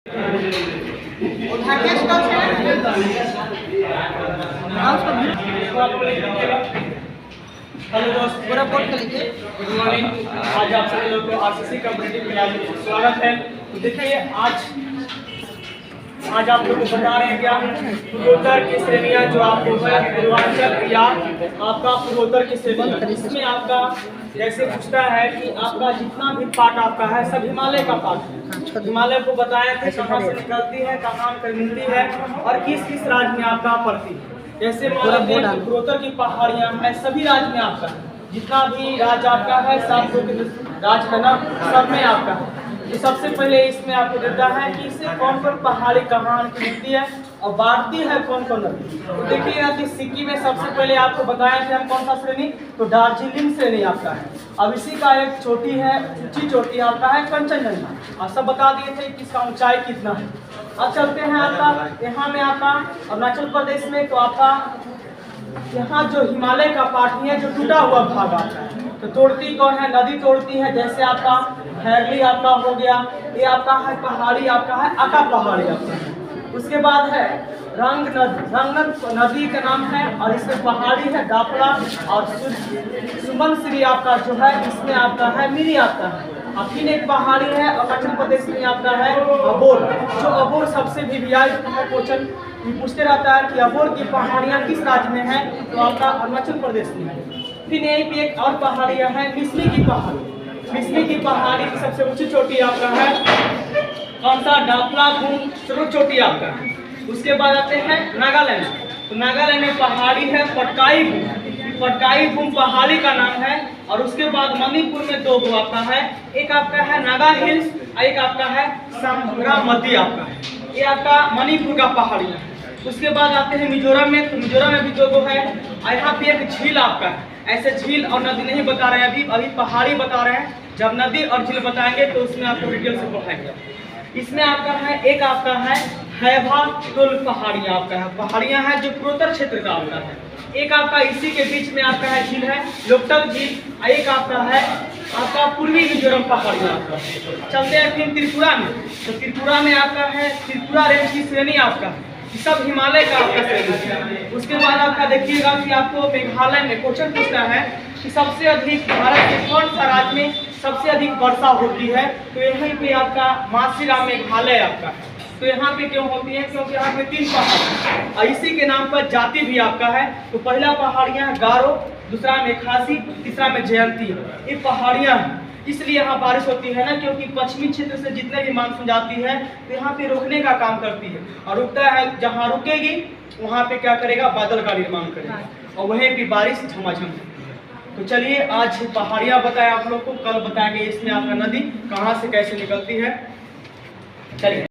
Hello दोस्त, पूरा board कर लीजिए। Good morning. आज आप सभी लोग को आरसीसी कॉम्पिटिटिव क्लास में स्वागत है। तो देखिए आज आप लोग को बता रहे हैं क्या पूर्वोत्तर की श्रेणियां जो आपको पूर्वांचल या आपका पूर्वोत्तर की श्रेणी, इसमें आपका जैसे पूछता है कि आपका जितना भी पार्ट आपका है सब हिमालय का पार्ट है। हिमालय को बताया थे कहाँ से निकलती है, कहाँ पर मिलती है और किस किस राज्य में आपका पड़ती है। जैसे पूर्वोत्तर की पहाड़ियाँ हैं सभी राज्य में आपका है, जितना भी राज्य आपका है सब राज्य है ना, सब में आपका है। तो सबसे पहले इसमें आपको देता है कि इससे कौन कौन पहाड़ी कहाँ मिलती है और बांटती है कौन कौन नदी। तो देखिएगा कि सिक्किम में सबसे पहले आपको बताया थे हम कौन सा श्रेणी, तो दार्जिलिंग श्रेणी आपका है। अब इसी का एक चोटी है, ऊंची चोटी आपका है कंचनजंगा, और सब बता दिए थे कि इसका ऊंचाई कितना है। अब चलते हैं आपका यहाँ में आपका अरुणाचल प्रदेश में, तो आपका यहाँ जो हिमालय का पार्ट है जो टूटा हुआ भाग आता है, तो तोड़ती कौन है, नदी तोड़ती है। जैसे आपका हैरली आपका हो गया, ये आपका है पहाड़ी आपका है आका पहाड़ी आपका है। उसके बाद है रंग नदी का नाम है और इसमें पहाड़ी है दापड़ा, और सुमनश्री आपका जो है इसमें आपका है मिरी आपका है। और फिर एक पहाड़ी है अरुणाचल प्रदेश में आपका है अबोर, जो अबोर सबसे भी क्वेश्चन पूछते रहता है कि अबोर की पहाड़ियाँ किस राज्य में है, तो आपका अरुणाचल प्रदेश में है। फिर यहीं पे एक और पहाड़ियाँ है मिसमी की पहाड़ी। मिसमी की पहाड़ी की सबसे ऊंची चोटी आपका है कौन सा, डापलाखुम चोटी आपका है। उसके बाद आते हैं नागालैंड, तो नागालैंड में पहाड़ी है पटकाई भूम पहाड़ी का नाम है। और उसके बाद मणिपुर में दो आपका है, एक आपका है नागा हिल्स और एक आपका है सांग्रामती आपका है, ये आपका मणिपुर का पहाड़ी है। उसके बाद आते हैं मिजोरम में, तो मिजोरम में भी दो है। और यहाँ पे एक झील आपका है, ऐसे झील और नदी नहीं बता रहे हैं, अभी पहाड़ी बता रहे हैं। जब नदी और झील बताएंगे तो उसमें आपको डिटेल से पढ़ाएंगे। इसमें आपका है एक आपका है हैभा टोल पहाड़ियाँ आपका है, पहाड़ियाँ हैं जो पूर्वोत्तर क्षेत्र का आपका है। एक आपका इसी के बीच में आपका है झील है लोकटक झील, एक आपका है आपका पूर्वी मिजोरम पहाड़ियाँ आपका। चलते हैं फिर त्रिपुरा में, तो त्रिपुरा में आपका है त्रिपुरा रेंज की श्रेणी आपका है, सब हिमालय का आपका श्रेणी है। उसके बाद आपका देखिएगा कि आपको मेघालय में क्वेश्चन पूछता है कि सबसे अधिक भारत के कौन सा राज्य में सबसे अधिक वर्षा होती है, तो यहीं पे आपका मासिरा मेघालय आपका है। तो यहाँ पे क्यों होती है, क्योंकि यहाँ पे 3 पहाड़ और इसी के नाम पर जाति भी आपका है। तो पहला पहाड़ियाँ गारो, दूसरा में खासी, तीसरा में जयंती, ये पहाड़ियाँ हैं। इसलिए यहाँ बारिश होती है ना, क्योंकि पश्चिमी क्षेत्र से जितने भी मानसून जाती है तो यहाँ पे रोकने का काम करती है, और रुकता है जहाँ रुकेगी वहाँ पे क्या करेगा, बादल का निर्माण करेगा और वहीं पे बारिश झमाझम। तो चलिए आज पहाड़ियाँ बताया आप लोग को, कल बताएंगे इसमें आपका नदी कहाँ से कैसे निकलती है। चलिए।